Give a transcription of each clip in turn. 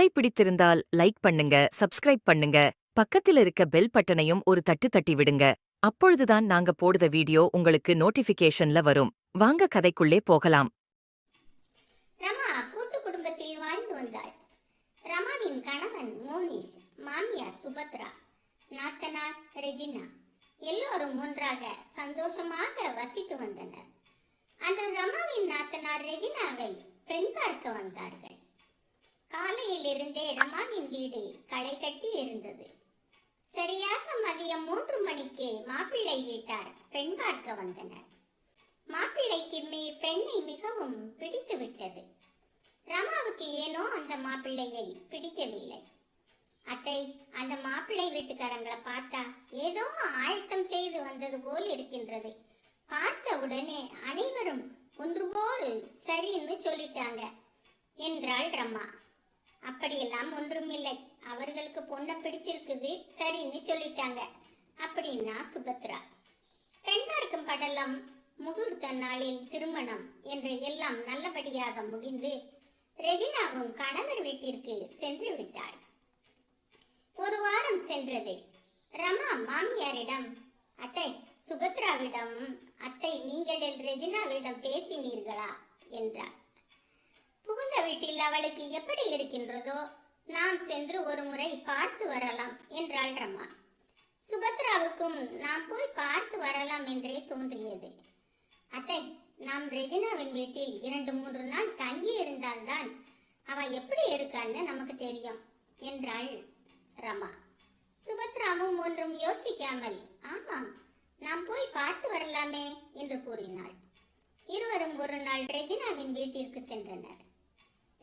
கதை பிடித்திருந்தால் லைக் பண்ணுங்க, சப்ஸ்கிரைப் பண்ணுங்க, பக்கத்துல இருக்க பெல் பட்டனையும் ஒரு தட்டு தட்டி விடுங்க. அப்பொழுதுதான் நாங்க போடுற வீடியோ உங்களுக்கு நோட்டிபிகேஷன்ல வரும். வாங்க கதைக்குள்ளே போகலாம். ரமா கூட்டு குடும்பத்தில் வாழ்ந்து வந்தாள். ரமாவின் கணவன் மோனிஷ், மாமியார் சுபத்ரா, நாத்தனார் ரெஜினா எல்லோரும் ஒன்றாக சந்தோஷமாக வசித்து வந்தனர். அன்று ரமாவின் நாத்தனார் ரெஜினாவை பெண் பார்க்க வந்தார்கள். காலையில் இருந்தே ரமாவின் வீடு களை கட்டி இருந்தது. சரியாக மதியம் 3 மணிக்கு மாப்பிள்ளை வீட்டார் பெண் பார்க்க வந்தனர். மாப்பிள்ளைக்கு பெண்ணை மிகவும் பிடித்து விட்டது. ரமாவுக்கு ஏனோ அந்த மாப்பிள்ளையை பிடிக்கவில்லை. அத்தை, அந்த மாப்பிள்ளை வீட்டுக்காரங்களை பார்த்தா ஏதோ ஆயத்தம் செய்து வந்தது போல் இருக்கின்றது. பார்த்த உடனே அனைவரும் ஒன்று போல் சரின்னு சொல்லிட்டாங்க என்றாள் ரமா. அப்படியெல்லாம் ஒன்றுமில்லை, அவர்களுக்கு பொண்ணை பிடிச்சிருக்குது, சரின்னு சொல்லிட்டாங்க அப்படின்னா சுபத்ரா. பெண் பார்க்கும் படலம், முகூர்த்த நாளில் திருமணம் என்று எல்லாம் நல்லபடியாக முடிந்து ரெஜினாவும் கணவர் வீட்டிற்கு சென்று விட்டாள். ஒரு வாரம் சென்றது. ரமா மாமியாரிடம், அத்தை, சுபத்ராவிடம் அத்தை நீங்கள் ரெஜினாவிடம் பேசினீர்களா என்றார். புகுந்த வீட்டில் அவளுக்கு எப்படி இருக்கின்றதோ நாம் சென்று ஒரு முறை பார்த்து வரலாம் என்றாள் ரமா. சுபத்ராவுக்கும் நாம் போய் பார்த்து வரலாம் என்றே தோன்றியது. அத்தை, நாம் ரெஜினாவின் வீட்டில் 2-3 நாள் தங்கி இருந்தால்தான் அவ எப்படி இருக்கான்னு நமக்கு தெரியும் என்றாள் ரமா. சுபத்ராவும் ஒன்றும் யோசிக்காமல், ஆமாம், நாம் போய் பார்த்து வரலாமே என்று கூறினாள். இருவரும் ஒரு நாள் ரெஜினாவின் வீட்டிற்கு சென்றனர்.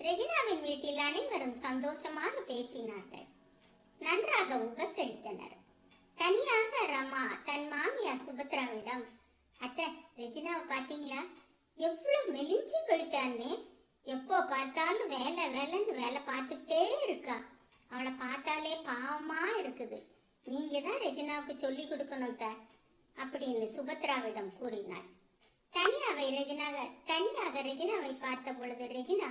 ரெஜினாவின் வீட்டில் அனைவரும் சந்தோஷமாக பேசினார்கள், நன்றாக உபசரித்தனர். தனியாக ரமா தன் மாமியார் சுபத்ராவிடம், அத்தை, ரெஜினாவை பார்த்தீங்களா, எவ்வளவு மெலிஞ்சு போயிட்டான்னு, எப்போ பார்த்தாலும் வேலை வேலைன்னு வேலை பார்த்துக்கிட்டே இருக்கா. அவளை பார்த்தாலே பாவமா இருக்குது. நீங்க தான் ரெஜினாவுக்கு சொல்லி கொடுக்கணும் த அப்படின்னு சுபத்ராவிடம் கூறினாள். தனியாக ரெஜினாவை பார்த்த பொழுது, ரெஜினா,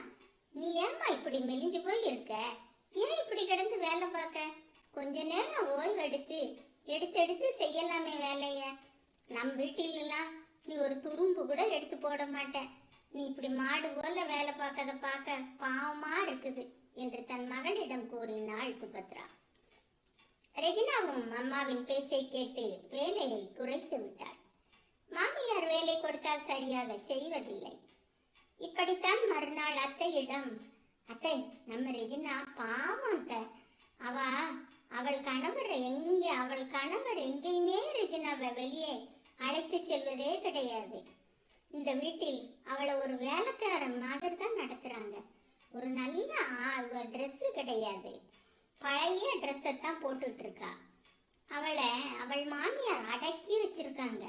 நீ ஏமா இப்படி மெலிஞ்சு போய் இருக்க? ஏன் இப்படி கிடந்து வேலை பார்க்க? கொஞ்ச நேரம் ஓய்வு எடுத்து செய்யலாமே வேலைய. நம் வீட்டிலெல்லாம் நீ ஒரு துரும்பு கூட எடுத்து போட மாட்ட. நீ இப்படி மாடு போல வேலை பார்க்க பாவமா இருக்குது என்று தன் மகளிடம் கூறினாள் சுபத்ரா. ரெஜினாவும் அம்மாவின் பேச்சை கேட்டு வேலையை குறைத்து விட்டாள். மாமியார் வேலை கொடுத்தால் சரியாக செய்வதில்லை. இப்படித்தான் மறுநாள் அத்தையிடம், அத்தை, நம்ம ரெஜினா பாவம் அத்தை, அவள் கணவர் எங்கேயுமே ரெஜினாவை வெளியே அழைத்து செல்வதே கிடையாது. இந்த வீட்டில் அவளை ஒரு வேலைக்காரன் மாதிரி தான் நடத்துறாங்க. ஒரு நல்ல ட்ரெஸ் கிடையாது, பழைய ட்ரெஸ்ஸை தான் போட்டுட்டு இருக்கா. அவள் மாமியார் அடக்கி வச்சிருக்காங்க.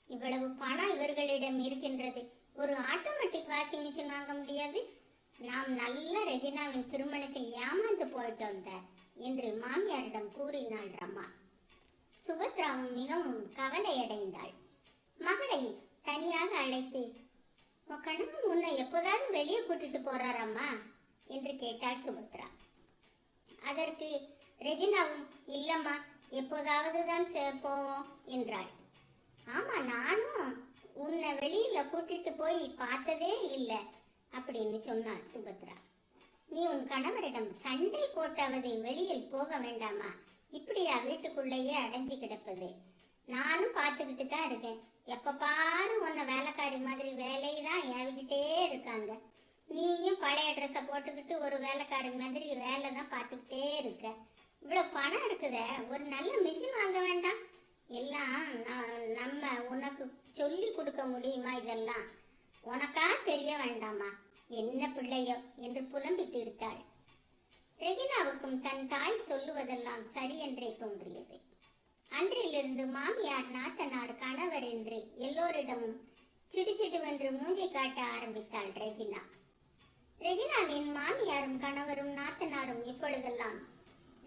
இவ்வளவு பணம் இவர்களிடம் இருக்கின்றது, ஒரு ஆட்டோமேட்டிக் வாஷிங் மிஷின் வாங்க முடியாது. நாம் நல்ல ரெஜினாவின் திருமணத்தில் ஏமாந்து போயிட்டோம் என்று மாமியாரிடம் கூறினாள் ரமா. சுபத்ராவும் மிகவும் கவலையடைந்தாள். மகளை தனியாக அழைத்து, உன் கணவன் உன்னை எப்போதாவது வெளியே கூட்டிட்டு போறாரம்மா என்று கேட்டாள் சுபத்ரா. அதற்கு ரெஜினாவும், இல்லம்மா, எப்போதாவது தான் போவோம் என்றாள். ஆமா, நானும் உன்னை வெளியில கூட்டிட்டு போய் பார்த்ததே இல்லை அப்படின்னு சொன்னாள் சுபத்ரா. நீ உன் கணவரிடம் சண்டை போட்டாவது வெளியில் போக வேண்டாமா? இப்படியா வீட்டுக்குள்ளேயே அடைஞ்சு கிடப்பது? நானும் பார்த்துக்கிட்டு தான் இருக்கேன். எப்ப பாரு உன்னை வேலைக்காரி மாதிரி வேலையை தான் ஏவிக்கிட்டே இருக்காங்க. நீயும் பழைய ட்ரெஸ்ஸை போட்டுக்கிட்டு ஒரு வேலைக்காரி மாதிரி வேலை தான் பார்த்துக்கிட்டே இருக்க. இவ்வளோ பணம் இருக்குத, ஒரு நல்ல மிஷின் வாங்க வேண்டாம்? எல்லாம் நம்ம உனக்கு சொல்லி கொடுக்க முடியுமா? இதெல்லாம் உனக்கா தெரிய வேண்டாமா? என்ன பிள்ளையோ என்று புலம்பி தீர்த்தாள். ரெஜினாவுக்கும் தன் தாய் சொல்லுவதெல்லாம் சரி என்றே தோன்றியது. அன்றிலிருந்து மாமியார், நாத்தனார், கணவர் என்று எல்லோரிடமும் சிடுசிடுவென்று மூஞ்சி காட்ட ஆரம்பித்தாள் ரெஜினா. ரெஜினாவின் மாமியாரும் கணவரும் நாத்தனாரும் இப்பொழுதெல்லாம்,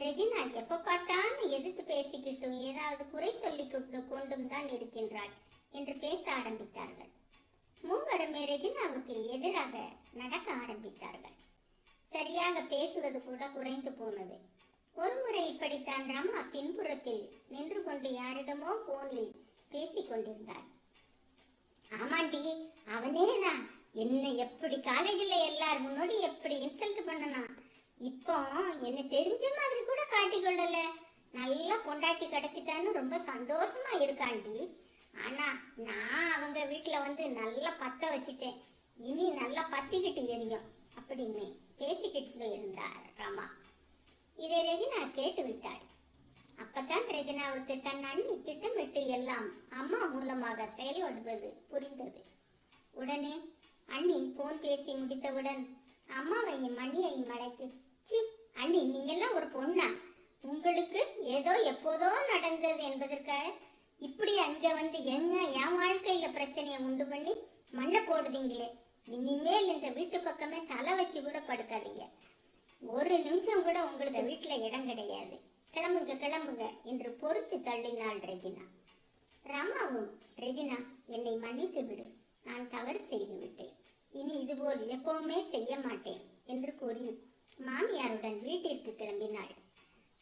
ரெஜினா எப்ப பார்த்தாலும் எதிர்த்து பேசிக்கிட்டும் ஏதாவது குறை சொல்லி கொண்டும் தான் இருக்கின்றாள் என்று பேச ஆரம்பித்தார்கள். மூவருமே ரெஜினாவுக்கு எதிராக நடக்க ஆரம்பித்தார்கள். சரியாக பேசுவது கூட குறைந்து போனது. ஒருமுறை இப்படித்தான் ரமா பின்புறத்தில் நின்று கொண்டு யாரிடமோ போனில் பேசிக் கொண்டிருந்தாள். ஆமாண்டி, அவனேதான் என்ன எப்படி காலேஜில் எல்லார் முன்னாடி எப்படி இன்சல்ட் பண்ணனா. இப்போ என்ன தெரிஞ்ச மாதிரி கூட காட்டிக்கொள்ளல. நல்லா பொண்டாட்டி கிடைச்சிட்டான்னு ரொம்ப சந்தோஷமா இருக்காண்டி. ஆனா நான் அவங்க வீட்டுல வந்து நல்லா பத்த வச்சிட்டேன். இனி நல்லா பத்திக்கிட்டு எரியும் அப்படின்னு பேசிக்கிட்டு இருந்தார் ரமா. இதை ரெஜினா கேட்டு விட்டாள். அப்பதான் ரெஜினாவுக்கு தன் அண்ணி திட்டமிட்டு எல்லாம் அம்மா மூலமாக செயல்படுவது புரிந்தது. உடனே அண்ணி போன் பேசி முடித்தவுடன் அம்மாவையும் அண்ணியையும் அழைத்து, சி அண்ணி, நீங்கெல்லாம் ஒரு பொண்ணா? உங்களுக்கு ஏதோ எப்போதோ நடந்தது என்பதற்காக இப்படி அங்க வந்து என் வாழ்க்கையில பிரச்சனையை உண்டு பண்ணி மண்ணை போடுதீங்களே. இனிமேல் இந்த வீட்டு பக்கமே தலை வச்சு கூட படுக்காதீங்க. ஒரு நிமிஷம் கூட உங்களுக்கு வீட்டுல இடம் கிடையாது. கிளம்புங்க கிளம்புங்க என்று பொறுத்து தள்ளினாள் ரெஜினா. ரமாவும், ரெஜினா என்னை மன்னித்து விடு, நான் தவறு செய்து விட்டேன், இனி இதுபோல் எப்பவுமே செய்ய மாட்டேன் என்று கூறி மாமியாருடன் வீட்டிற்கு கிளம்பினாள்.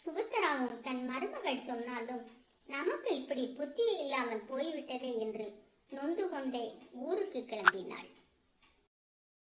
சுபத்திராவும் தன் மருமகள் சொன்னாலும் நமக்கு இப்படி புத்தி இல்லாமல் போய்விட்டதே என்று நொந்து கொண்டே ஊருக்கு கிளம்பினாள்.